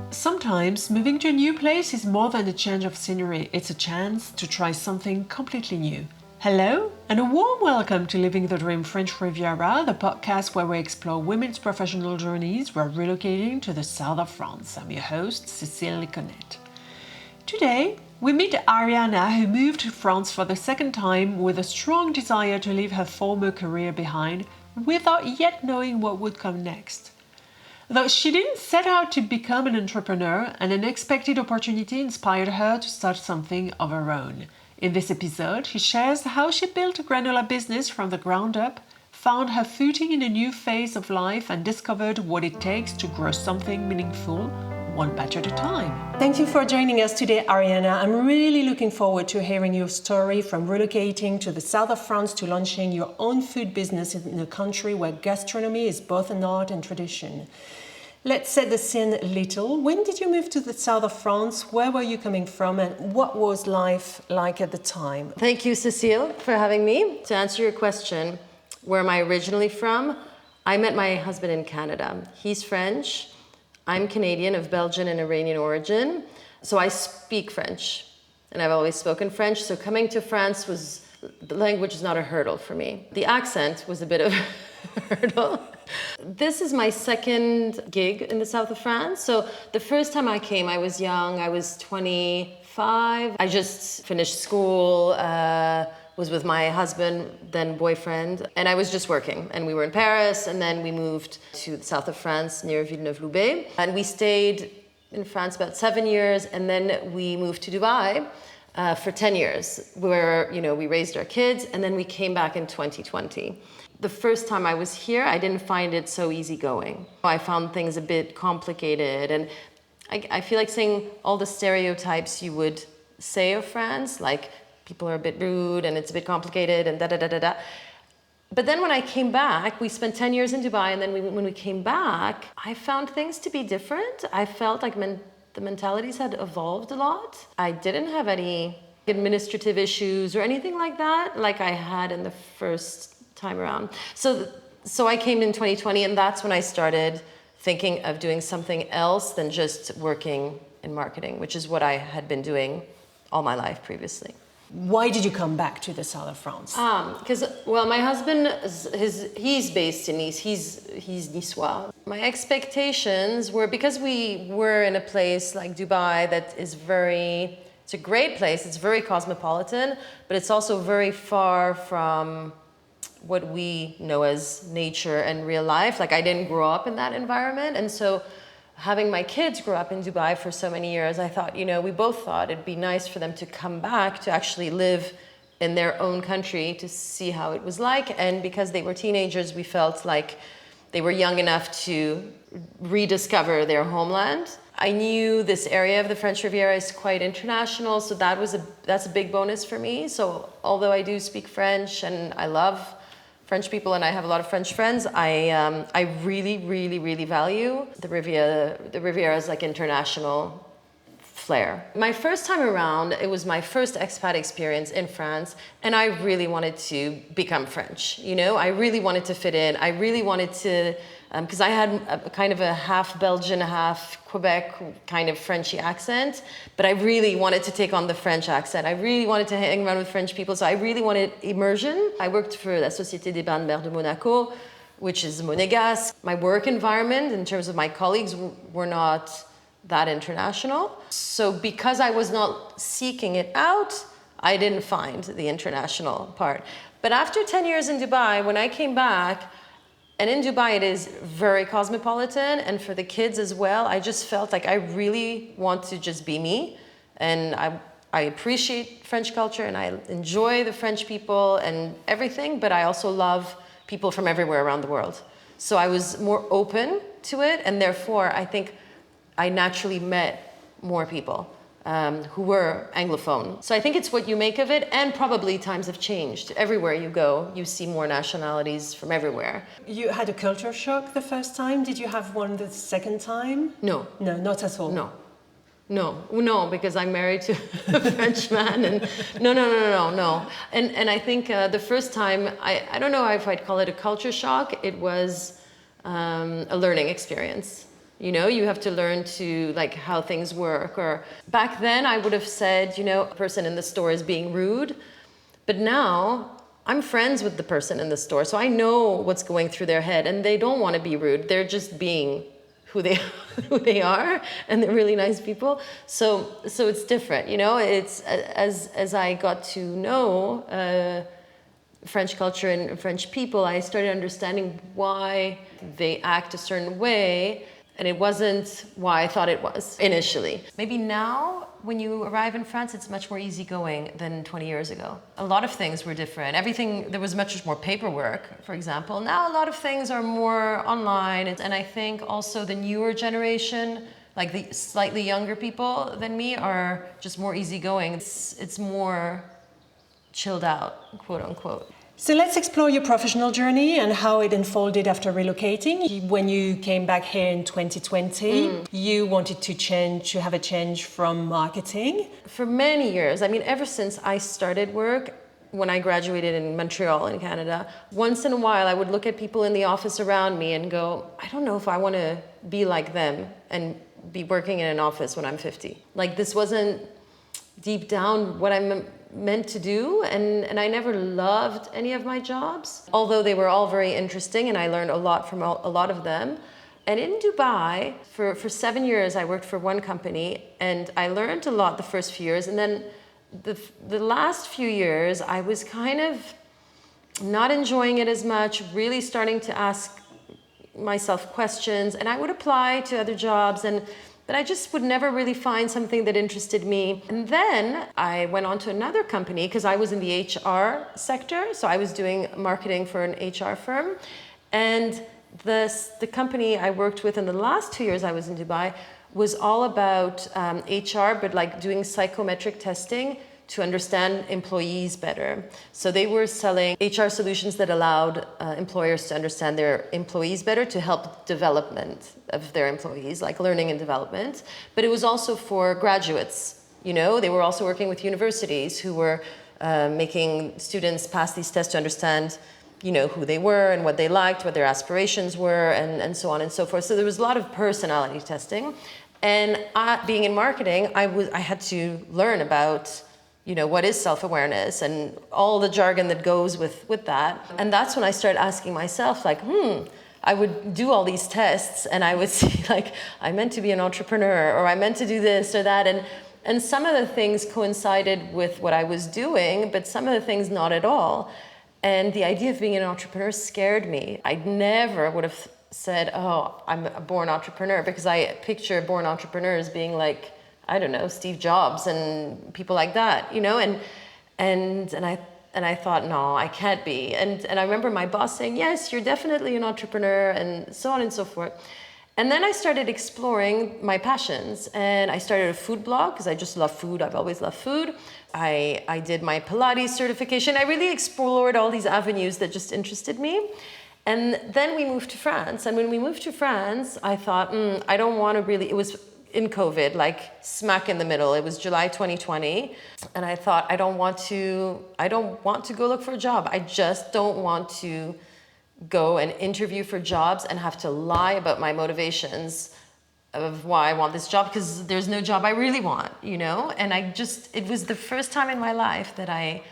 Sometimes moving to a new place is more than a change of scenery, it's a chance to try something completely new. Hello, and a warm welcome to Living the Dream French Riviera, the podcast where we explore women's professional journeys while relocating to the south of France. I'm your host, Cécile Liconnet. Today, we meet Ariana, who moved to France for the second time with a strong desire to leave her former career behind without yet knowing what would come next. Though she didn't set out to become an entrepreneur, an unexpected opportunity inspired her to start something of her own. In this episode, she shares how she built a granola business from the ground up, found her footing in a new phase of life, and discovered what it takes to grow something meaningful, one batch at a time. Thank you for joining us today, Ariana. I'm really looking forward to hearing your story from relocating to the south of France to launching your own food business in a country where gastronomy is both an art and tradition. Let's set the scene a little. When did you move to the south of France? Where were you coming from and what was life like at the time? Thank you, Cécile, for having me. To answer your question, where am I originally from? I met my husband in Canada. He's French. I'm Canadian of Belgian and Iranian origin. So I speak French and I've always spoken French. So coming to France the language is not a hurdle for me. The accent was a bit of a hurdle. This is my second gig in the south of France. So the first time I came, I was young. I was 25. I just finished school, was with my husband, then boyfriend, and I was just working. And we were in Paris, and then we moved to the south of France near Villeneuve-Loubet. And we stayed in France about 7 years, and then we moved to Dubai for 10 years, where we raised our kids, and then we came back in 2020. The first time I was here, I didn't find it so easygoing. I found things a bit complicated, and I feel like saying all the stereotypes you would say of France, like people are a bit rude and it's a bit complicated and da-da-da-da-da. But then when I came back, we spent 10 years in Dubai, and then when we came back, I found things to be different. I felt like the mentalities had evolved a lot. I didn't have any administrative issues or anything like that, like I had in the first time around. So I came in 2020, and that's when I started thinking of doing something else than just working in marketing, which is what I had been doing all my life previously. Why did you come back to the south of France? Because, my husband, he's based in Nice. He's Niçois. My expectations were, because we were in a place like Dubai that is it's a great place. It's very cosmopolitan, but it's also very far from what we know as nature and real life. Like, I didn't grow up in that environment. And so having my kids grow up in Dubai for so many years, I thought, we both thought it'd be nice for them to come back to actually live in their own country to see how it was like. And because they were teenagers, we felt like they were young enough to rediscover their homeland. I knew this area of the French Riviera is quite international, so that's a big bonus for me. So although I do speak French and I love French people and I have a lot of French friends, I really, really, really value the Riviera's like international flair. My first time around, it was my first expat experience in France, and I really wanted to become French. I really wanted to fit in. I really wanted to, because I had a kind of a half Belgian, half Quebec kind of Frenchy accent, but I really wanted to take on the French accent. I really wanted to hang around with French people, so I really wanted immersion. I worked for la Société des Bains de Mer de Monaco, which is monégasque. My work environment, in terms of my colleagues, were not that international. So because I was not seeking it out, I didn't find the international part. But after 10 years in Dubai, when I came back, and in Dubai it is very cosmopolitan, and for the kids as well, I just felt like I really want to just be me. And I appreciate French culture and I enjoy the French people and everything, but I also love people from everywhere around the world. So I was more open to it, and therefore I think I naturally met more people who were Anglophone. So I think it's what you make of it, and probably times have changed. Everywhere you go, you see more nationalities from everywhere. You had a culture shock the first time. Did you have one the second time? No. No, not at all. No, because I'm married to a French man, and no. And I think the first time, I don't know if I'd call it a culture shock. It was a learning experience. You know, you have to learn to like how things work. Or back then I would have said, you know, a person in the store is being rude. But now I'm friends with the person in the store. So I know what's going through their head, and they don't want to be rude. They're just being who they who they are, and they're really nice people. So it's different, you know. It's as I got to know French culture and French people, I started understanding why they act a certain way, and it wasn't why I thought it was initially. Maybe now, when you arrive in France, it's much more easygoing than 20 years ago. A lot of things were different. Everything, there was much more paperwork, for example. Now a lot of things are more online, and I think also the newer generation, like the slightly younger people than me, are just more easygoing. It's more chilled out, quote unquote. So let's explore your professional journey and how it unfolded after relocating. When you came back here in 2020, you wanted to have a change from marketing. For many years, I mean, ever since I started work, when I graduated in Montreal in Canada, once in a while I would look at people in the office around me and go, I don't know if I want to be like them and be working in an office when I'm 50. Like, this wasn't deep down what I'm meant to do, and I never loved any of my jobs, although they were all very interesting and I learned a lot from a lot of them. And in Dubai, for 7 years I worked for one company, and I learned a lot the first few years, and then the last few years I was kind of not enjoying it as much, really starting to ask myself questions, and I would apply to other jobs, but I just would never really find something that interested me. And then I went on to another company because I was in the HR sector. So I was doing marketing for an HR firm. And the company I worked with in the last 2 years I was in Dubai was all about HR, but like doing psychometric testing to understand employees better. So they were selling HR solutions that allowed employers to understand their employees better, to help development of their employees, like learning and development. But it was also for graduates. You know, they were also working with universities who were making students pass these tests to understand, you know, who they were and what they liked, what their aspirations were, and so on and so forth. So there was a lot of personality testing. And being in marketing, I had to learn about, you know, what is self-awareness and all the jargon that goes with that. And that's when I started asking myself, like, I would do all these tests and I would see, like, I meant to be an entrepreneur, or I meant to do this or that. And some of the things coincided with what I was doing, but some of the things not at all. And the idea of being an entrepreneur scared me. I never would have said, oh, I'm a born entrepreneur, because I picture born entrepreneurs being like, I don't know, Steve Jobs and people like that, you know, and I thought, no, I can't be. And I remember my boss saying, yes, you're definitely an entrepreneur, and so on and so forth. And then I started exploring my passions, and I started a food blog because I just love food. I've always loved food. I did my Pilates certification. I really explored all these avenues that just interested me. And then we moved to France. And when we moved to France, I thought, I don't want to really, it was in COVID, like smack in the middle. It was July 2020. And I thought, I don't want to go look for a job. I just don't want to go and interview for jobs and have to lie about my motivations of why I want this job, because there's no job I really want, you know? And it was the first time in my life that I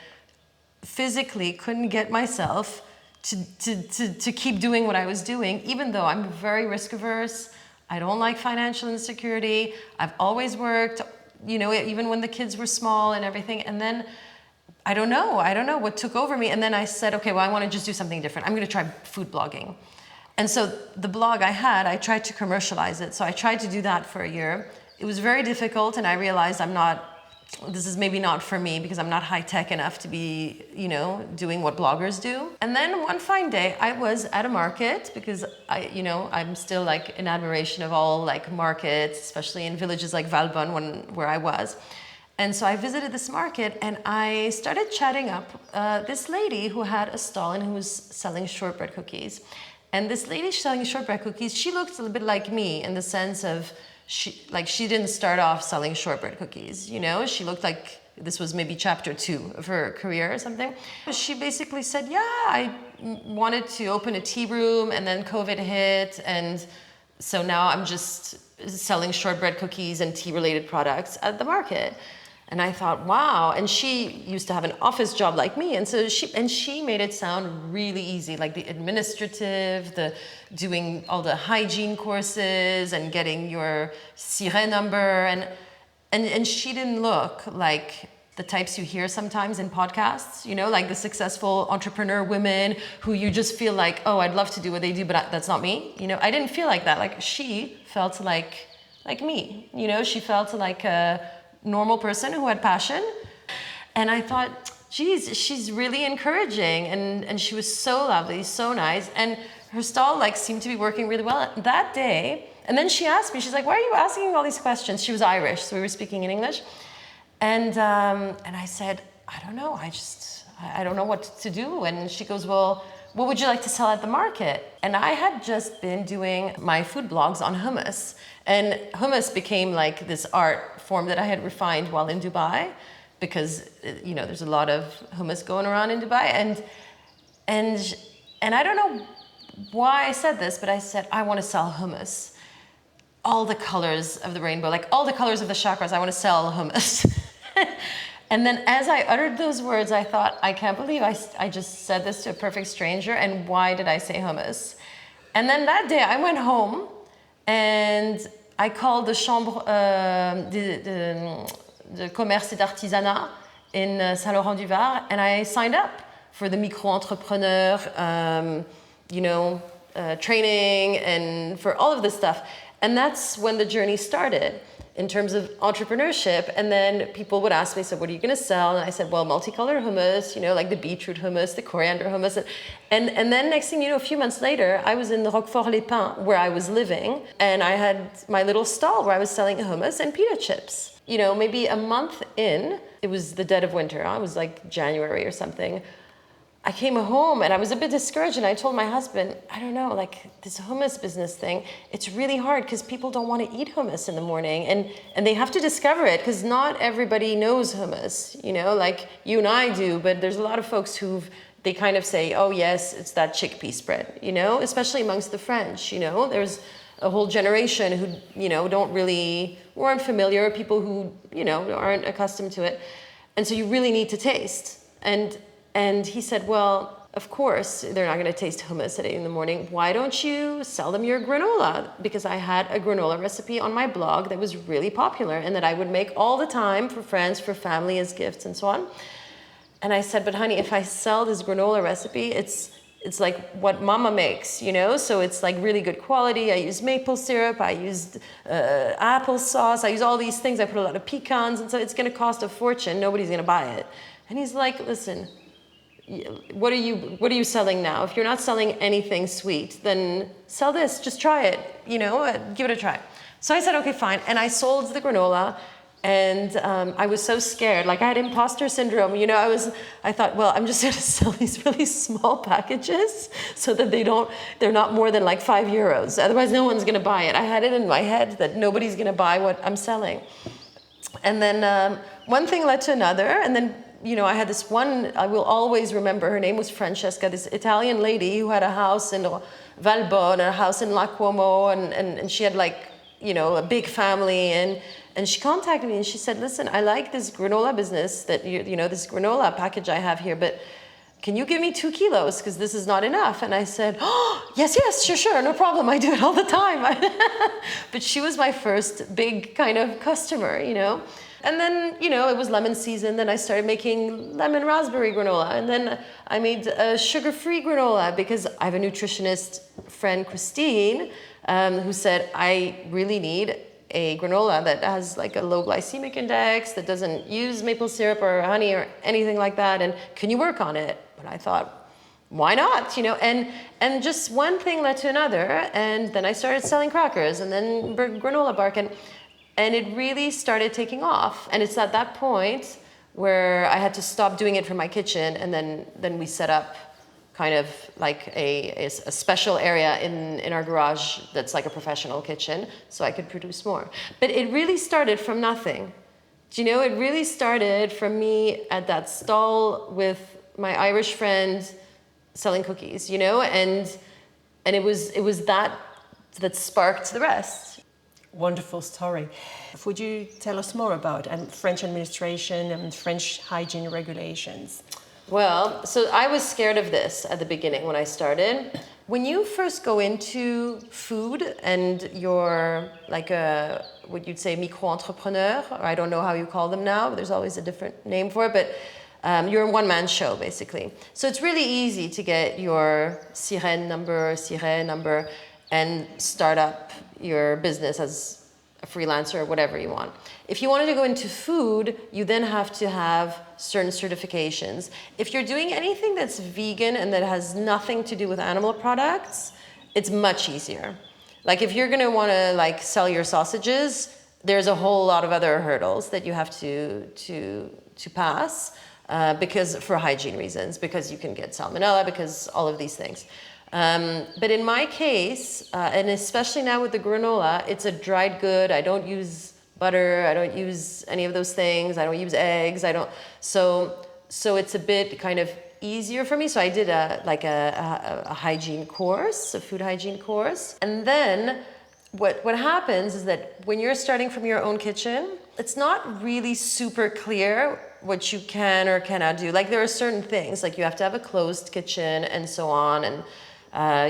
physically couldn't get myself to keep doing what I was doing, even though I'm very risk averse. I don't like financial insecurity. I've always worked, you know, even when the kids were small and everything. And then I don't know what took over me. And then I said, okay, well, I want to just do something different. I'm going to try food blogging. And so the blog I tried to commercialize it. So I tried to do that for a year. It was very difficult, and I realized this is maybe not for me, because I'm not high tech enough to be, you know, doing what bloggers do. And then one fine day I was at a market, because I'm still like in admiration of all like markets, especially in villages like Valbonne where I was. And so I visited this market, and I started chatting up this lady who had a stall and who was selling shortbread cookies. And this lady selling shortbread cookies, she looked a little bit like me in the sense of she didn't start off selling shortbread cookies, you know? She looked like this was maybe chapter 2 of her career or something. She basically said, yeah, I wanted to open a tea room, and then COVID hit, and So now I'm just selling shortbread cookies and tea-related products at the market. And I thought, wow. And she used to have an office job like me. And so she made it sound really easy, like the administrative, the doing all the hygiene courses and getting your SIRE number. And she didn't look like the types you hear sometimes in podcasts, like the successful entrepreneur women who you just feel like, oh, I'd love to do what they do, but that's not me. I didn't feel like that. Like she felt like me, she felt like a normal person who had passion. And I thought, geez, she's really encouraging. And she was so lovely, so nice. And her stall seemed to be working really well that day. And then she asked me, she's like, why are you asking me all these questions? She was Irish, so we were speaking in English. And I said, I don't know, I don't know what to do. And she goes, well, what would you like to sell at the market? And I had just been doing my food blogs on hummus. And hummus became like this art form that I had refined while in Dubai, because there's a lot of hummus going around in Dubai. And I don't know why I said this, but I said, I want to sell hummus. All the colors of the rainbow, like all the colors of the chakras, I want to sell hummus. And then as I uttered those words, I thought, I can't believe I just said this to a perfect stranger, and why did I say hummus? And then that day I went home and I called the Chambre de Commerce et d'Artisanat in Saint-Laurent-du-Var, and I signed up for the micro-entrepreneur, training, and for all of this stuff. And that's when the journey started in terms of entrepreneurship. And then people would ask me, so what are you going to sell? And I said, well, multicolored hummus, like the beetroot hummus, the coriander hummus. And then next thing you know, a few months later, I was in the Roquefort-les-Pins where I was living. And I had my little stall where I was selling hummus and pita chips. Maybe a month in, it was the dead of winter. It was like January or something. I came home and I was a bit discouraged, and I told my husband, I don't know, this hummus business thing, it's really hard because people don't want to eat hummus in the morning, and they have to discover it because not everybody knows hummus, like you and I do, but there's a lot of folks they kind of say, oh yes, it's that chickpea spread, especially amongst the French, there's a whole generation who, weren't familiar, people who, aren't accustomed to it. And so you really need to taste. And he said, well, of course, they're not going to taste hummus at 8 in the morning. Why don't you sell them your granola? Because I had a granola recipe on my blog that was really popular and that I would make all the time for friends, for family, as gifts, and so on. And I said, but honey, if I sell this granola recipe, it's like what mama makes, So it's like really good quality. I use maple syrup. I used applesauce. I use all these things. I put a lot of pecans. And so it's going to cost a fortune. Nobody's going to buy it. And he's like, listen, what are you selling now? If you're not selling anything sweet, then sell this. Just try it, give it a try. So I said, okay, fine. And I sold the granola, and I was so scared. I had imposter syndrome. I thought, well, I'm just going to sell these really small packages so that they're not more than €5. Otherwise, no one's going to buy it. I had it in my head that nobody's going to buy what I'm selling. And then one thing led to another, and then I had this one, I will always remember, her name was Francesca, this Italian lady who had a house in Valbonne and a house in La Cuomo, and she had a big family, and she contacted me and she said, listen, I like this granola business that, this granola package I have here, but can you give me 2 kilos? Because this is not enough. And I said, oh, yes, sure, no problem. I do it all the time. But she was my first big kind of customer, And then, it was lemon season. Then I started making lemon raspberry granola. And then I made a sugar-free granola because I have a nutritionist friend, Christine, who said, I really need a granola that has a low glycemic index, that doesn't use maple syrup or honey or anything like that. And can you work on it? But I thought, why not? And just one thing led to another. And then I started selling crackers and then granola bark. And it really started taking off. And it's at that point where I had to stop doing it from my kitchen. And then we set up kind of a special area in our garage that's like a professional kitchen so I could produce more. But it really started from nothing. It really started from me at that stall with my Irish friend selling cookies, and it was that that sparked the rest. Wonderful story. Would you tell us more about French administration and French hygiene regulations? Well, so I was scared of this at the beginning when I started. When you first go into food and you're like a, what you'd say, micro-entrepreneur, or I don't know how you call them now, but there's always a different name for it, but you're a one-man show, basically. So it's really easy to get your sirène number, and start up your business as a freelancer or whatever you want. If you wanted to go into food, you then have to have certain certifications. If you're doing anything that's vegan and that has nothing to do with animal products, it's much easier. Like if you're gonna wanna like sell your sausages, there's a whole lot of other hurdles that you have to pass because for hygiene reasons, because you can get salmonella, because all of these things. But in my case, and especially now with the granola, it's a dried good. I don't use butter. I don't use any of those things. I don't use eggs. So it's a bit kind of easier for me. So I did a hygiene course, a food hygiene course. And then what happens is that when you're starting from your own kitchen, it's not really super clear what you can or cannot do. Like there are certain things, like you have to have a closed kitchen and so on, and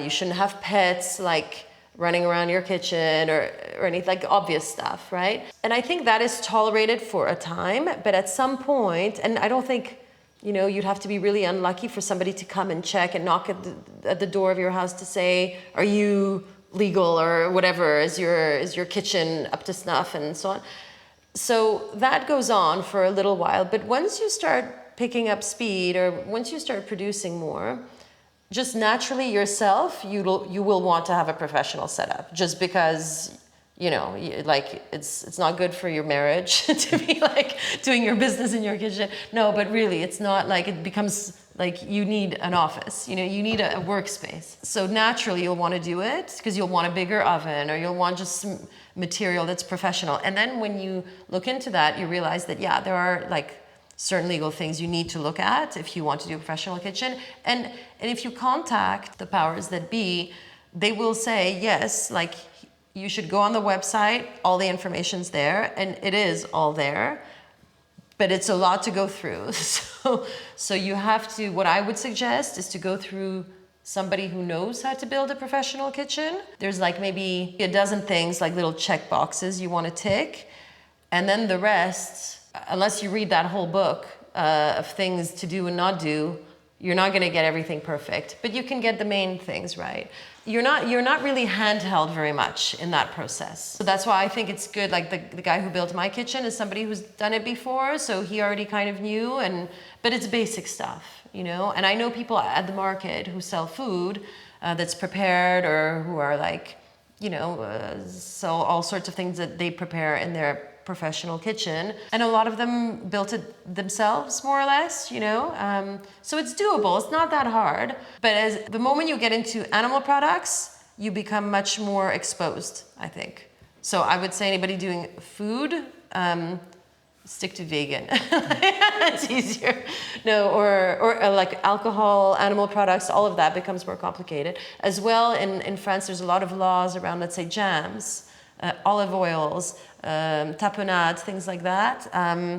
you shouldn't have pets like running around your kitchen or anything, like obvious stuff, right? And I think that is tolerated for a time, but at some point, and I don't think, you'd have to be really unlucky for somebody to come and check and knock at the door of your house to say, are you legal or whatever, is your kitchen up to snuff and so on. So that goes on for a little while, but once you start picking up speed or once you start producing more, just naturally yourself, you will want to have a professional setup, just because, like it's not good for your marriage to be like doing your business in your kitchen. No, but really it's not like it becomes like you need an office, you need a workspace. So naturally you'll want to do it because you'll want a bigger oven or you'll want just some material that's professional. And then when you look into that, you realize that, yeah, there are like certain legal things you need to look at if you want to do a professional kitchen. And if you contact the powers that be, they will say, yes, like you should go on the website, all the information's there, and it is all there, but it's a lot to go through. So you have to, what I would suggest is to go through somebody who knows how to build a professional kitchen. There's like maybe a dozen things, like little check boxes you want to tick, and then the rest, unless you read that whole book of things to do and not do, you're not going to get everything perfect, but you can get the main things right. You're not really handheld very much in that process. So that's why I think it's good. Like the guy who built my kitchen is somebody who's done it before, so he already kind of knew. But it's basic stuff, And I know people at the market who sell food that's prepared or who are like, sell all sorts of things that they prepare in their professional kitchen, and a lot of them built it themselves more or less, so it's doable. It's not that hard, but as the moment you get into animal products, you become much more exposed, I think. So I would say anybody doing food, stick to vegan. It's easier. No, or like alcohol, animal products, all of that becomes more complicated. As well, in France, there's a lot of laws around, let's say, jams, olive oils, tapenade, things like that.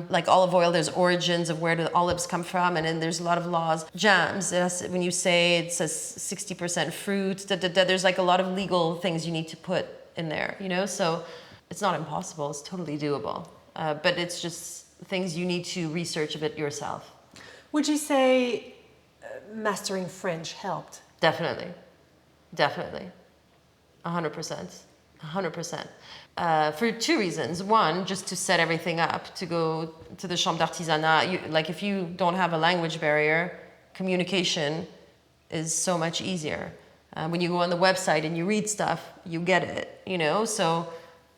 Like olive oil, there's origins of where the olives come from, and then there's a lot of laws. Jams, when you say it says 60% fruit, there's like a lot of legal things you need to put in there, So it's not impossible, it's totally doable. But it's just things you need to research a bit yourself. Would you say mastering French helped? Definitely. 100%. For two reasons. One, just to set everything up, to go to the chambre d'artisanat. Like if you don't have a language barrier, communication is so much easier. When you go on the website and you read stuff, you get it, So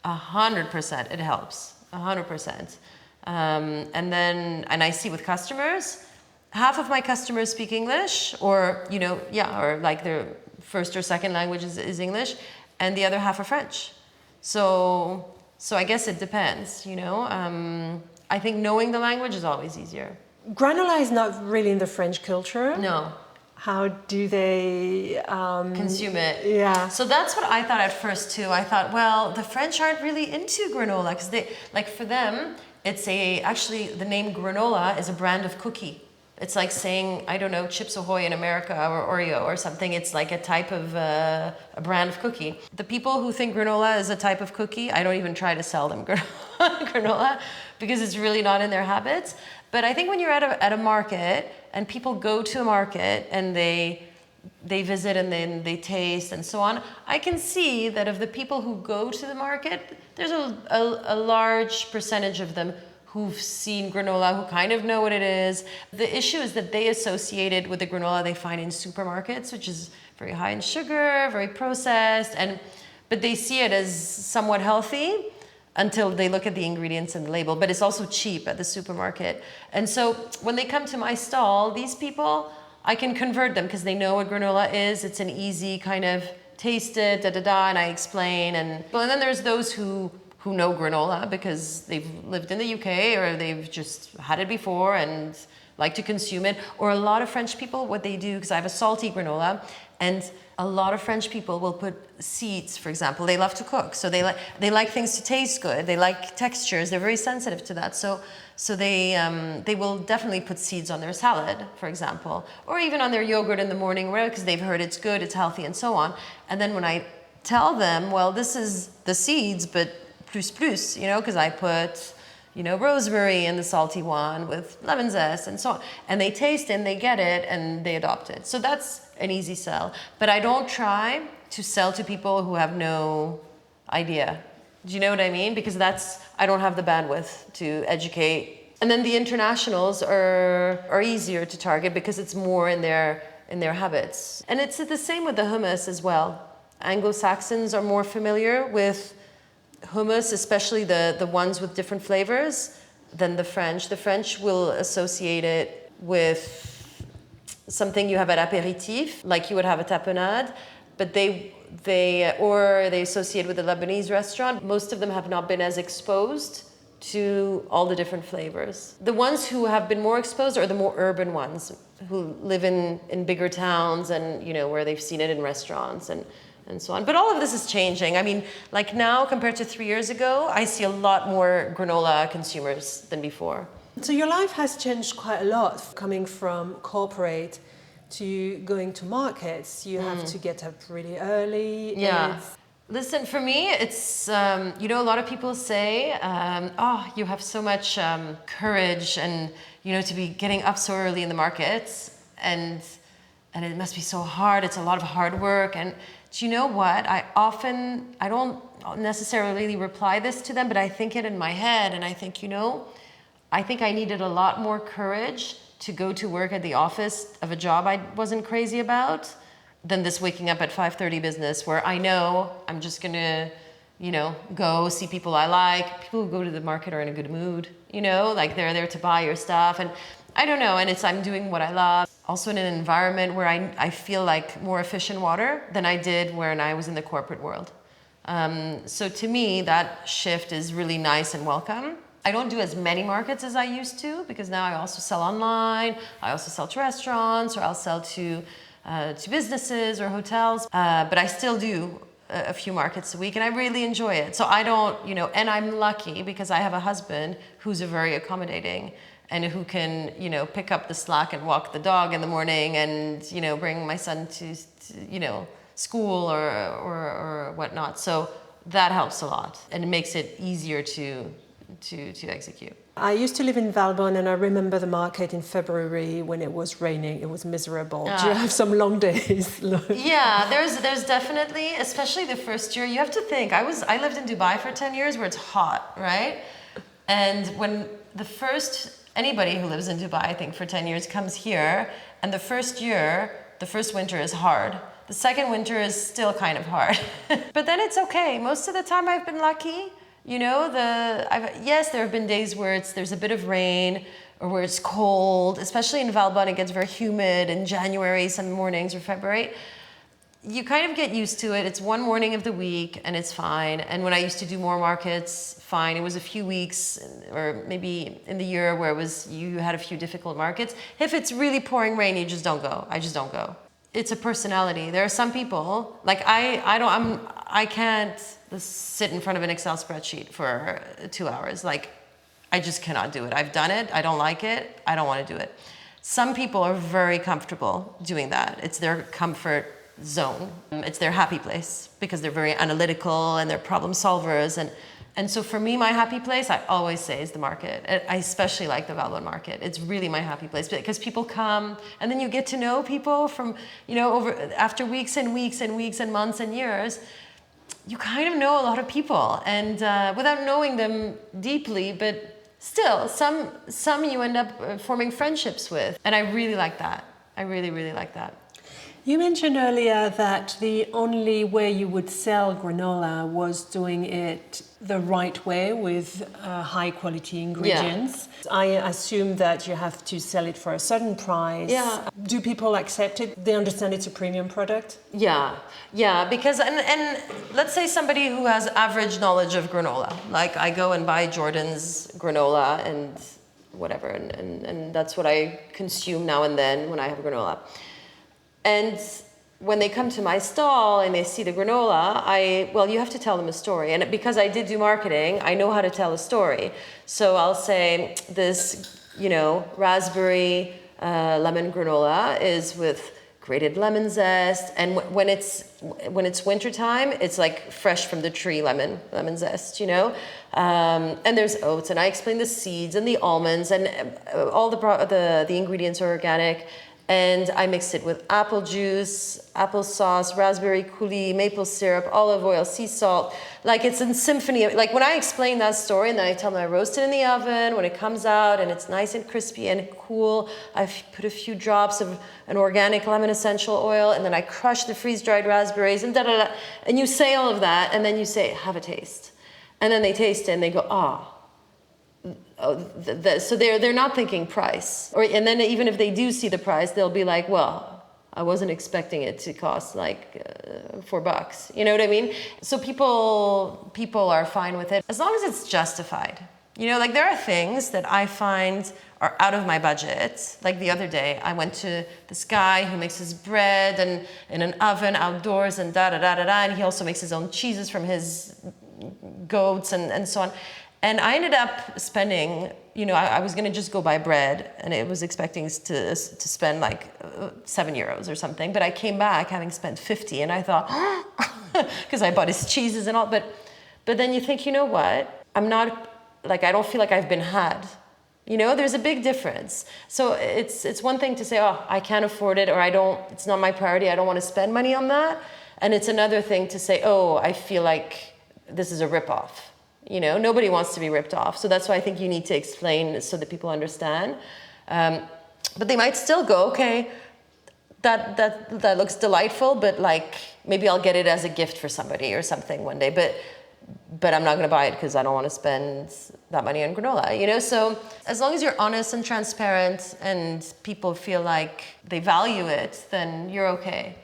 100% it helps. 100%. And I see with customers, half of my customers speak English or like their first or second language is English, and the other half are French. So I guess it depends, I think knowing the language is always easier. Granola is not really in the French culture. No. How do they consume it? Yeah. So that's what I thought at first too. I thought, well, the French aren't really into granola because they, like for them, actually the name granola is a brand of cookie. It's like saying, I don't know, Chips Ahoy in America or Oreo or something. It's like a type of, a brand of cookie. The people who think granola is a type of cookie, I don't even try to sell them granola because it's really not in their habits. But I think when you're at a market and people go to a market and they visit and then they taste and so on, I can see that of the people who go to the market, there's a large percentage of them who've seen granola, who kind of know what it is. The issue is that they associate it with the granola they find in supermarkets, which is very high in sugar, very processed, but they see it as somewhat healthy until they look at the ingredients and the label, but it's also cheap at the supermarket. And so when they come to my stall, these people, I can convert them because they know what granola is. It's an easy kind of taste it, and I explain. And then there's those who know granola because they've lived in the UK or they've just had it before and like to consume it. Or a lot of French people, what they do, because I have a salty granola, and a lot of French people will put seeds, for example. They love to cook, so they like things to taste good. They like textures. They're very sensitive to that. So they will definitely put seeds on their salad, for example, or even on their yogurt in the morning, because they've heard it's good, it's healthy, and so on. And then when I tell them, well, this is the seeds, but plus, because I put, rosemary in the salty one with lemon zest and so on. And they taste it and they get it and they adopt it. So that's an easy sell. But I don't try to sell to people who have no idea. Do you know what I mean? Because I don't have the bandwidth to educate. And then the internationals are easier to target because it's more in their habits. And it's the same with the hummus as well. Anglo-Saxons are more familiar with hummus, especially the ones with different flavors, than the French. The French will associate it with something you have at apéritif, like you would have a tapenade, but they associate with a Lebanese restaurant. Most of them have not been as exposed to all the different flavors. The ones who have been more exposed are the more urban ones, who live in bigger towns and where they've seen it in restaurants and so on. But all of this is changing. I mean, like now compared to 3 years ago, I see a lot more granola consumers than before. So your life has changed quite a lot, coming from corporate to going to markets. You have to get up really early. Yeah. Listen, for me, it's, a lot of people say, you have so much courage and, to be getting up so early in the markets and it must be so hard. It's a lot of hard work. And do you know what? I don't necessarily reply this to them, but I think it in my head. And I think, I think I needed a lot more courage to go to work at the office of a job I wasn't crazy about than this waking up at 5:30 business where I know I'm just going to, go see people I like. People who go to the market are in a good mood, like they're there to buy your stuff. And I don't know. And I'm doing what I love. Also in an environment where I feel like more efficient water than I did when I was in the corporate world. So to me, that shift is really nice and welcome. I don't do as many markets as I used to because now I also sell online. I also sell to restaurants, or I'll sell to businesses or hotels. But I still do a few markets a week and I really enjoy it. So I don't, and I'm lucky because I have a husband who's very accommodating and who can, pick up the slack and walk the dog in the morning and, bring my son to school or whatnot. So that helps a lot and it makes it easier to execute. I used to live in Valbonne and I remember the market in February when it was raining. It was miserable. Do you have some long days? Yeah, there's definitely, especially the first year. You have to think, I lived in Dubai for 10 years where it's hot, right? And when anybody who lives in Dubai, I think for 10 years comes here, and the first winter is hard. The second winter is still kind of hard. But then it's okay. Most of the time I've been lucky. Yes, there have been days where there's a bit of rain or where it's cold, especially in Valbonne, it gets very humid in January, some mornings, or February. you kind of get used to it. It's one morning of the week and it's fine. And when I used to do more markets, fine. It was a few weeks or maybe in the year where you had a few difficult markets. If it's really pouring rain, you just don't go. I just don't go. It's a personality. There are some people, like I can't sit in front of an Excel spreadsheet for 2 hours. Like, I just cannot do it. I've done it. I don't like it. I don't want to do it. Some people are very comfortable doing that. It's their comfort zone. It's their happy place because they're very analytical and they're problem solvers. And so for me, my happy place, I always say, is the market. I especially like the Valbonne market. It's really my happy place because people come and then you get to know people from, after weeks and weeks and weeks and months and years. You kind of know a lot of people and without knowing them deeply, but still, some you end up forming friendships with. And I really like that. I really, really like that. You mentioned earlier that the only way you would sell granola was doing it the right way with high quality ingredients. Yeah. I assume that you have to sell it for a certain price. Yeah. Do people accept it? They understand it's a premium product? Yeah, because, and let's say somebody who has average knowledge of granola, like I go and buy Jordan's granola and whatever, and that's what I consume now and then when I have granola. And when they come to my stall and they see the granola, you have to tell them a story. And because I did do marketing, I know how to tell a story. So I'll say this, raspberry lemon granola is with grated lemon zest. And when it's wintertime, it's like fresh from the tree lemon zest, And there's oats, and I explain the seeds and the almonds, and all the ingredients are organic. And I mix it with apple juice, applesauce, raspberry coulis, maple syrup, olive oil, sea salt. Like, it's a symphony. Like, when I explain that story and then I tell them I roast it in the oven, when it comes out and it's nice and crispy and cool, I put a few drops of an organic lemon essential oil, and then I crush the freeze-dried raspberries and da-da-da. And you say all of that, and then you say, have a taste. And then they taste it and they go, so they're not thinking price, and then even if they do see the price, they'll be like, well, I wasn't expecting it to cost like $4. You know what I mean? So people are fine with it as long as it's justified. Like, there are things that I find are out of my budget. Like, the other day, I went to this guy who makes his bread and in an oven outdoors and and he also makes his own cheeses from his goats and so on. And I ended up spending, I was going to just go buy bread, and it was expecting to spend like €7 or something. But I came back having spent 50, and I thought, because I bought his cheeses and all. But then you think, you know what? I'm not, like, I don't feel like I've been had. There's a big difference. So it's one thing to say, I can't afford it, or it's not my priority. I don't want to spend money on that. And it's another thing to say, I feel like this is a ripoff. Nobody wants to be ripped off. So that's why I think you need to explain so that people understand. But they might still go, okay, that looks delightful, but like, maybe I'll get it as a gift for somebody or something one day. But I'm not going to buy it because I don't want to spend that money on granola, So as long as you're honest and transparent and people feel like they value it, then you're okay.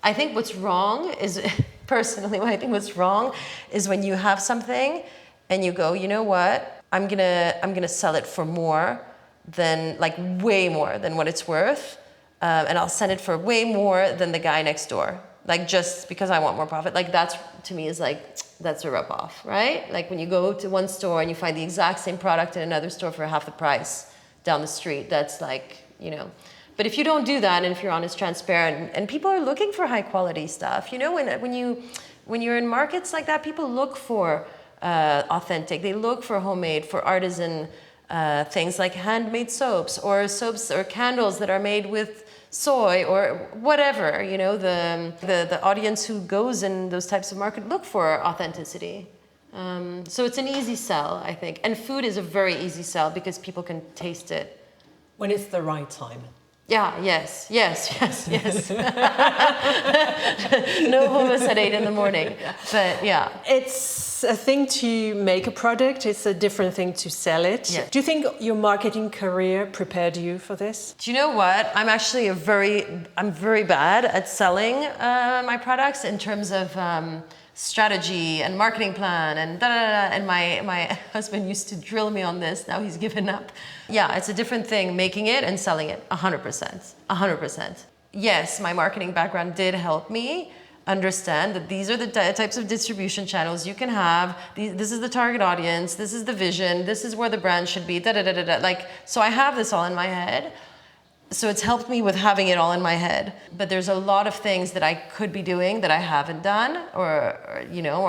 I think what's wrong is, personally, what's wrong is when you have something and you go, you know what, I'm gonna sell it for more than, like, way more than what it's worth, and I'll send it for way more than the guy next door, like, just because I want more profit. Like, that's, to me, is like, that's a rip-off, right? Like, when you go to one store and you find the exact same product in another store for half the price down the street, that's like, But if you don't do that, and if you're honest, transparent, and people are looking for high quality stuff, when you're in markets like that, people look for authentic. They look for homemade, for artisan things like handmade soaps or candles that are made with soy or whatever. The audience who goes in those types of market look for authenticity. So it's an easy sell, I think. And food is a very easy sell because people can taste it. When it's the right time. Yeah, yes. No hummus at 8 a.m. But yeah. It's It's a thing to make a product, it's a different thing to sell it. Yeah. Do you think your marketing career prepared you for this? Do you know what? I'm actually I'm very bad at selling my products in terms of strategy and marketing plan and da da da. And my husband used to drill me on this. Now he's given up. Yeah, it's a different thing making it and selling it. 100%. 100%. Yes, my marketing background did help me understand that these are the types of distribution channels you can have. This is the target audience. This is the vision. This is where the brand should be. Da da da da da. Like, so I have this all in my head. So it's helped me with having it all in my head. But there's a lot of things that I could be doing that I haven't done, or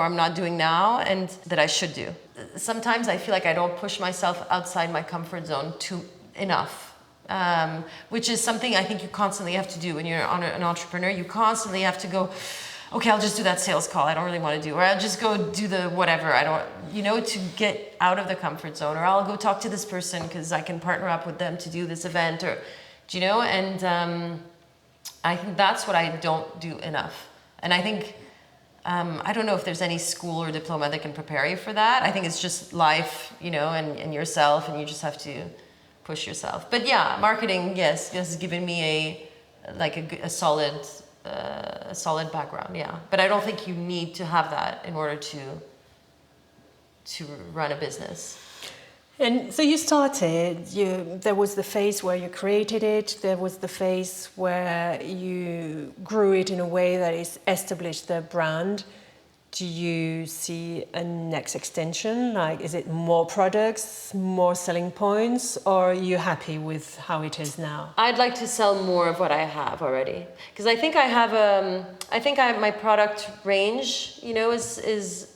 I'm not doing now, and that I should do. Sometimes I feel like I don't push myself outside my comfort zone enough. Which is something I think you constantly have to do when you're an entrepreneur. You constantly have to go, okay, I'll just do that sales call I don't really want to do, or I'll just go do the whatever I don't, to get out of the comfort zone, or I'll go talk to this person because I can partner up with them to do this event, or, and I think that's what I don't do enough. And I think, I don't know if there's any school or diploma that can prepare you for that. I think it's just life, and yourself, and you just have to push yourself. But yeah, marketing, yes, has given me a solid background. Yeah, but I don't think you need to have that in order to run a business. And so you started. There was the phase where you created it. There was the phase where you grew it in a way that is established the brand. Do you see a next extension? Like, is it more products, more selling points, or are you happy with how it is now? I'd like to sell more of what I have already, because I think I have my product range, is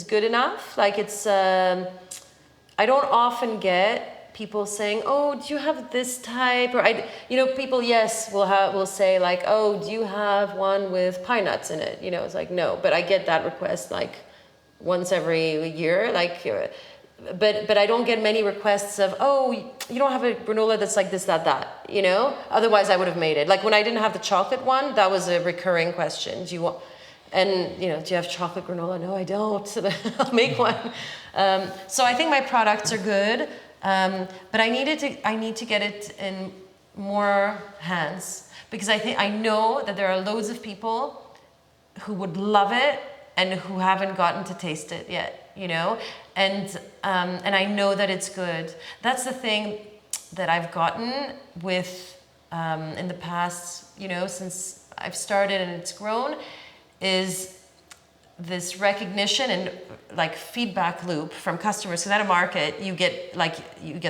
good enough. Like, it's I don't often get people saying, "Oh, do you have this type?" Or people, yes, will say like, "Oh, do you have one with pine nuts in it?" It's like, no, but I get that request like once every year, like, but I don't get many requests of, "Oh, you don't have a granola that's like this, that. Otherwise I would have made it. Like when I didn't have the chocolate one, that was a recurring question. Do you want? And do you have chocolate granola? No, I don't. I'll make one. So I think my products are good. But I need to get it in more hands, because I know that there are loads of people who would love it and who haven't gotten to taste it yet, and I know that it's good. That's the thing that I've gotten with in the past, since I've started and it's grown, is this recognition and like feedback loop from customers. Because at a market, you get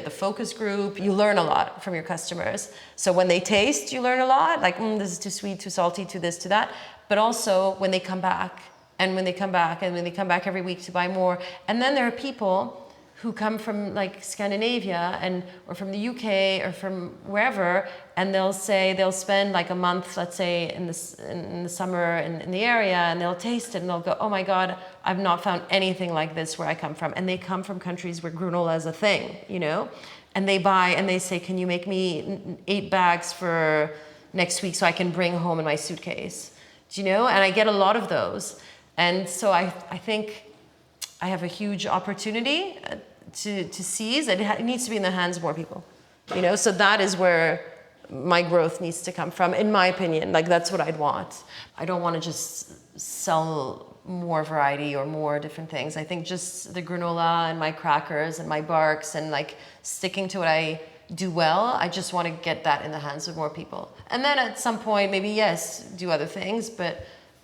the focus group. You learn a lot from your customers. So when they taste, you learn a lot. Like, this is too sweet, too salty, too this, too that. But also when they come back, and when they come back, and when they come back every week to buy more. And then there are people who come from like Scandinavia or from the UK or from wherever, and they'll spend like a month, let's say in the summer in the area, and they'll taste it and they'll go, "Oh my God, I've not found anything like this where I come from." And they come from countries where granola is a thing, and they buy and they say, "Can you make me 8 bags for next week so I can bring home in my suitcase?" And I get a lot of those. And so I think I have a huge opportunity to seize. It needs to be in the hands of more people, So that is where my growth needs to come from, in my opinion. Like, that's what I'd want. I don't want to just sell more variety or more different things. I think just the granola and my crackers and my barks and like sticking to what I do well, I just want to get that in the hands of more people. And then at some point, maybe, yes, do other things, but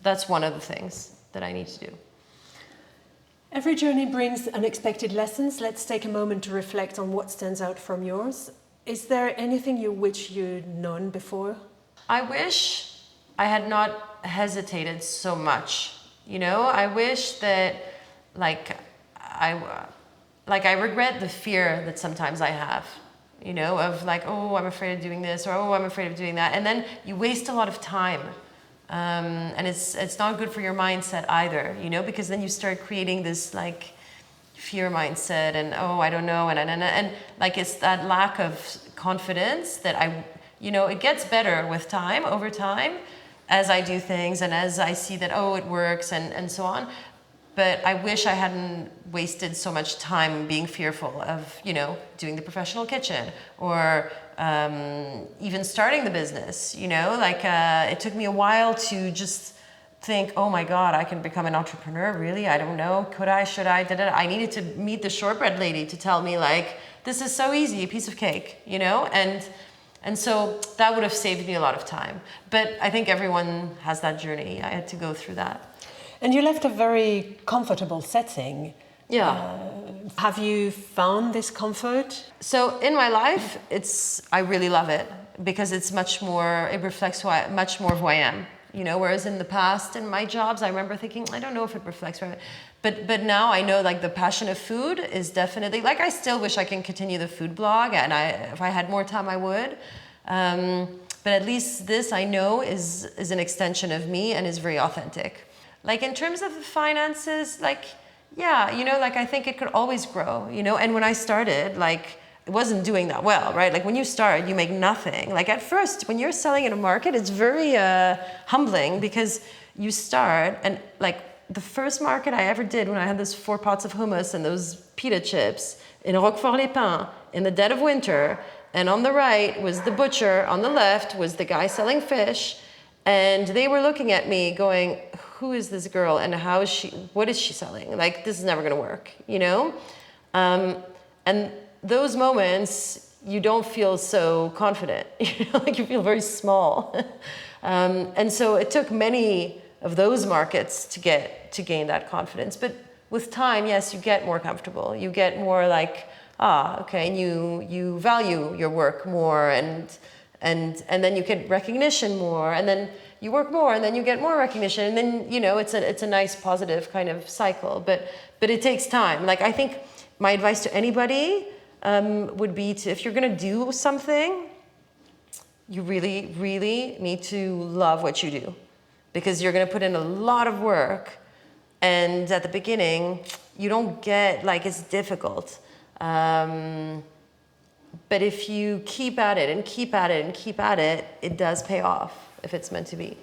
that's one of the things that I need to do. Every journey brings unexpected lessons. Let's take a moment to reflect on what stands out from yours. Is there anything you wish you'd known before? I wish I had not hesitated so much. I wish that, I regret the fear that sometimes I have, of like, "Oh, I'm afraid of doing this," or "Oh, I'm afraid of doing that." And then you waste a lot of time. And it's not good for your mindset either, because then you start creating this like fear mindset and, "Oh, I don't know," and like it's that lack of confidence that it gets better with time, over time, as I do things and as I see that, oh, it works and so on. but I wish I hadn't wasted so much time being fearful of, doing the professional kitchen or even starting the business, it took me a while to just think, oh my God, I can become an entrepreneur, really? I don't know, could I, should I, I needed to meet the shortbread lady to tell me this is so easy, a piece of cake, and so that would have saved me a lot of time. But I think everyone has that journey. I had to go through that. And you left a very comfortable setting. Yeah. Have you found this comfort? So in my life, I really love it because it reflects much more of who I am. Whereas in the past, in my jobs, I remember thinking, I don't know if it reflects who I am. But now I know the passion of food is definitely, I still wish I can continue the food blog, and if I had more time, I would. But at least this I know is an extension of me and is very authentic. In terms of the finances, I think it could always grow, and when I started, it wasn't doing that well, right? When you start, you make nothing. At first, when you're selling in a market, it's very humbling because you start and the first market I ever did when I had those 4 pots of hummus and those pita chips in Roquefort-les-Pins in the dead of winter, and on the right was the butcher, on the left was the guy selling fish, and they were looking at me going, who is this girl and what is she selling? This is never gonna work, And those moments, you don't feel so confident, you feel very small. And so it took many of those markets to gain that confidence. But with time, yes, you get more comfortable. You get more okay, and you value your work more, and then you get recognition more, and then you work more, and then you get more recognition, and then it's a nice positive kind of cycle. But it takes time. I think my advice to anybody would be if you're gonna do something, you really, really need to love what you do, because you're gonna put in a lot of work, and at the beginning, you don't get, it's difficult. But if you keep at it and keep at it and keep at it, it does pay off if it's meant to be.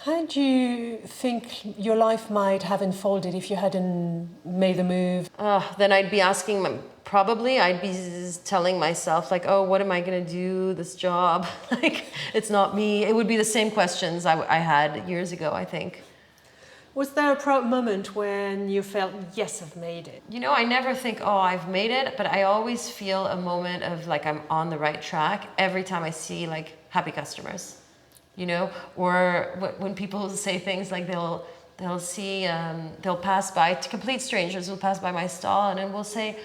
How do you think your life might have unfolded if you hadn't made the move? Then I'd be I'd be telling myself oh, what am I gonna do, this job? It's not me. It would be the same questions I had years ago, I think. Was there a proud moment when you felt, yes, I've made it? I never think, oh, I've made it, but I always feel a moment of I'm on the right track every time I see happy customers, or when people say things they'll see, they'll pass by, complete strangers will pass by my stall and then will say,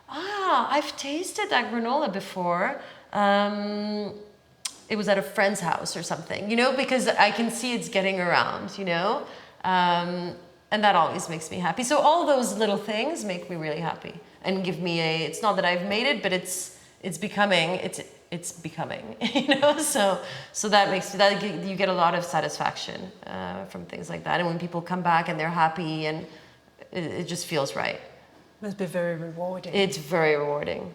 I've tasted that granola before. It was at a friend's house or something, because I can see it's getting around, and that always makes me happy. So all those little things make me really happy and give me it's not that I've made it, but it's becoming, so that makes you get a lot of satisfaction from things like that. And when people come back and they're happy, and it just feels right. Must be very rewarding. It's very rewarding.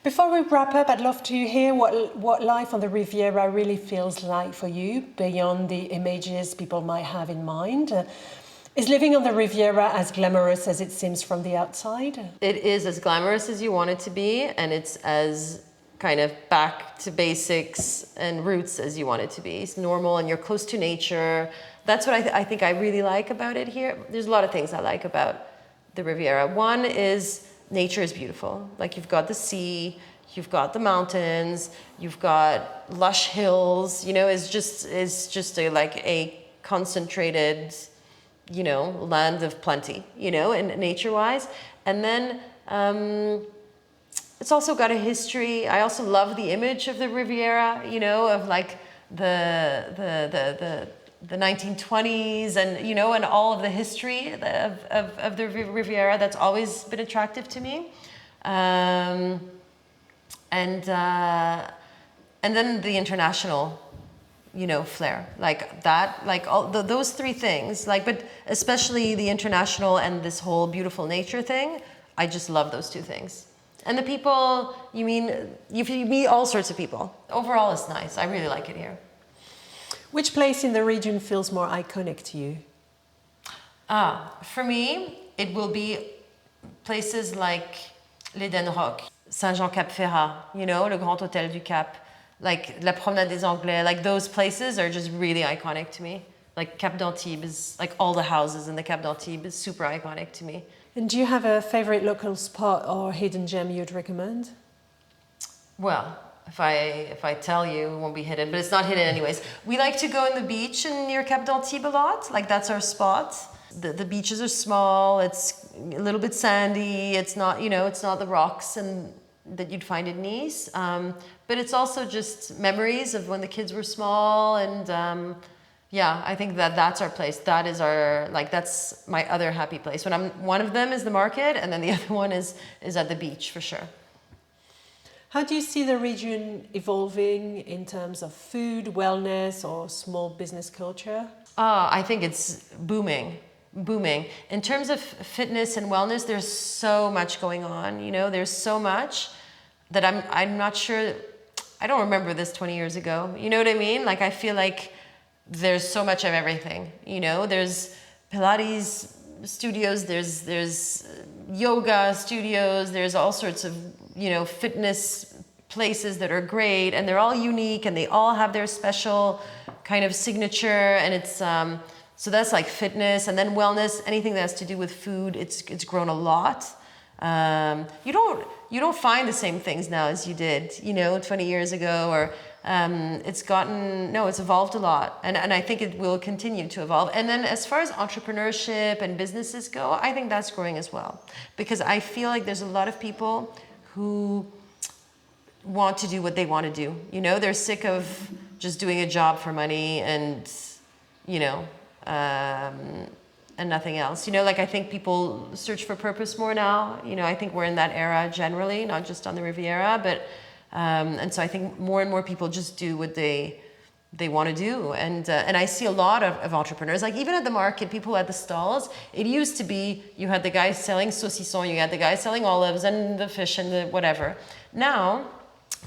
Before we wrap up, I'd love to hear what life on the Riviera really feels like for you, beyond the images people might have in mind. Is living on the Riviera as glamorous as it seems from the outside? It is as glamorous as you want it to be, and it's as kind of back to basics and roots as you want it to be. It's normal, and you're close to nature. That's what I think I really like about it here. There's a lot of things I like about the Riviera. One is nature is beautiful. You've got the sea, you've got the mountains, you've got lush hills. It's just a concentrated, land of plenty. And nature-wise, and then it's also got a history. I also love the image of the Riviera. Of the 1920s, and and all of the history of the Riviera. That's always been attractive to me, and then the international, flair, those 3 things, but especially the international and this whole beautiful nature thing. I just love those 2 things. And the people, you meet all sorts of people. Overall, it's nice. I really like it here. Which place in the region feels more iconic to you? For me, it will be places like l'Eden Rock, Saint-Jean-Cap-Ferrat, you know, le Grand Hôtel du Cap, like La Promenade des Anglais, like those places are just really iconic to me. Like Cap d'Antibes is, like all the houses in the Cap d'Antibes is super iconic to me. And do you have a favorite local spot or hidden gem you'd recommend? Well, if I tell you, it won't be hidden, but it's not hidden anyways. We like to go in the beach and near Cap d'Antibes a lot, like that's our spot. The beaches are small, it's a little bit sandy, it's not, you know, it's not the rocks and that you'd find in Nice. But it's also just memories of when the kids were small and yeah, I think that's our place. That is our, like, that's my other happy place. One of them is the market and then the other one is at the beach for sure. How do you see the region evolving in terms of food, wellness, or small business culture? I think it's booming. In terms of fitness and wellness, there's so much going on. You know, there's so much that I'm not sure. I don't remember this 20 years ago. You know what I mean? Like I feel like there's so much of everything. You know, there's Pilates studios, there's yoga studios, there's all sorts of, you know, fitness places that are great, and they're all unique and they all have their special kind of signature, and it's so that's like fitness. And then wellness, anything that has to do with food, it's grown a lot. You don't find the same things now as you did, you know, 20 years ago, or it's evolved a lot, and I think it will continue to evolve. And then as far as entrepreneurship and businesses go, I think that's growing as well, because I feel like there's a lot of people who want to do what they want to do. You know, they're sick of just doing a job for money and, you know, and nothing else. You know, like I think people search for purpose more now. You know, I think we're in that era generally, not just on the Riviera, but and so I think more and more people just do what they want to do. And I see a lot of entrepreneurs, like even at the market, people at the stalls. It used to be you had the guy selling saucisson, you had the guy selling olives and the fish and the whatever. Now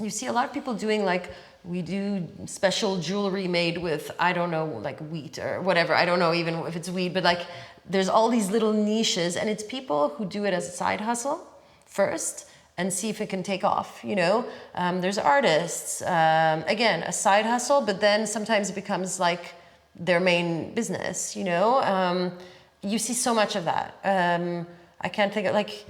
you see a lot of people doing like, we do special jewelry made with, I don't know, like wheat or whatever. I don't know even if it's wheat, but like there's all these little niches, and it's people who do it as a side hustle first and see if it can take off, you know? There's artists, again, a side hustle, but then sometimes it becomes like their main business, you know? You see so much of that. I can't think of, like,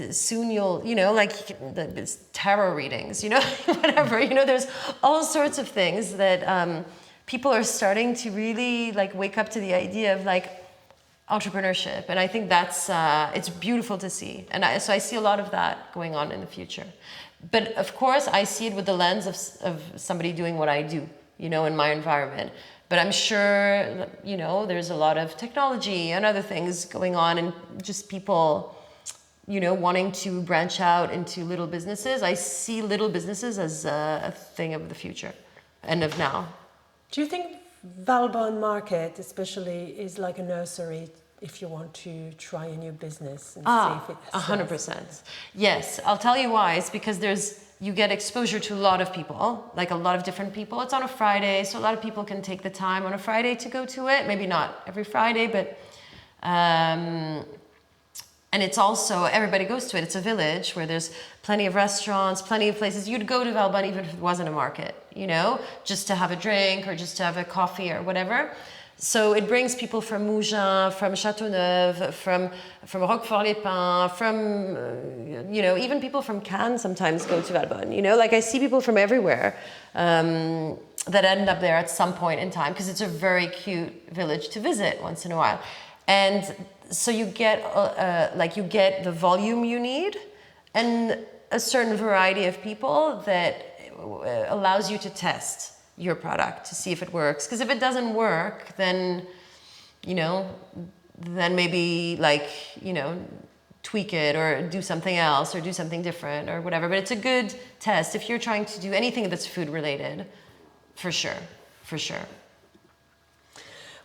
soon you'll, you know, like it's tarot readings, you know, whatever, you know, there's all sorts of things that people are starting to really like wake up to the idea of like entrepreneurship. And I think that's, it's beautiful to see. And so I see a lot of that going on in the future. But of course I see it with the lens of somebody doing what I do, you know, in my environment. But I'm sure, you know, there's a lot of technology and other things going on, and just people, you know, wanting to branch out into little businesses. I see little businesses as a thing of the future and of now. Do you think Valbonne Market especially is like a nursery if you want to try a new business and see if it sells? 100%. Yes, I'll tell you why. It's because you get exposure to a lot of people, like a lot of different people. It's on a Friday, so a lot of people can take the time on a Friday to go to it. Maybe not every Friday, but and it's also, everybody goes to it. It's a village where there's plenty of restaurants, plenty of places. You'd go to Valbonne even if it wasn't a market, you know, just to have a drink or just to have a coffee or whatever. So it brings people from Mougins, from Châteauneuf, from Roquefort-les-Pins, from, you know, even people from Cannes sometimes go to Valbonne. You know, like I see people from everywhere that end up there at some point in time, because it's a very cute village to visit once in a while. And so you get the volume you need and a certain variety of people that allows you to test your product to see if it works. Because if it doesn't work, then, you know, then maybe like, you know, tweak it or do something else or do something different or whatever. But it's a good test if you're trying to do anything that's food related, for sure, for sure.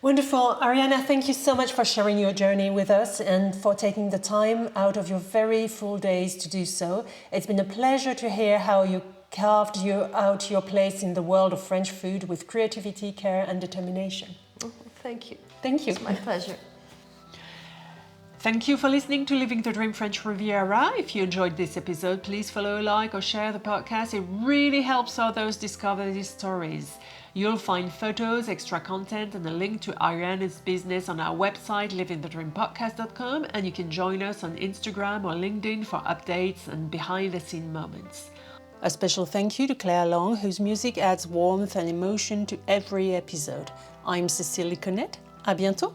Wonderful. Ariana, thank you so much for sharing your journey with us and for taking the time out of your very full days to do so. It's been a pleasure to hear how you carved out your place in the world of French food with creativity, care and determination. Thank you. Thank you. It's my pleasure. Thank you for listening to Living the Dream French Riviera. If you enjoyed this episode, please follow, like, or share the podcast. It really helps others discover these stories. You'll find photos, extra content, and a link to Ariana's business on our website, livingthedreampodcast.com, and you can join us on Instagram or LinkedIn for updates and behind-the-scenes moments. A special thank you to Claire Long, whose music adds warmth and emotion to every episode. I'm Cécile Connet. À bientôt!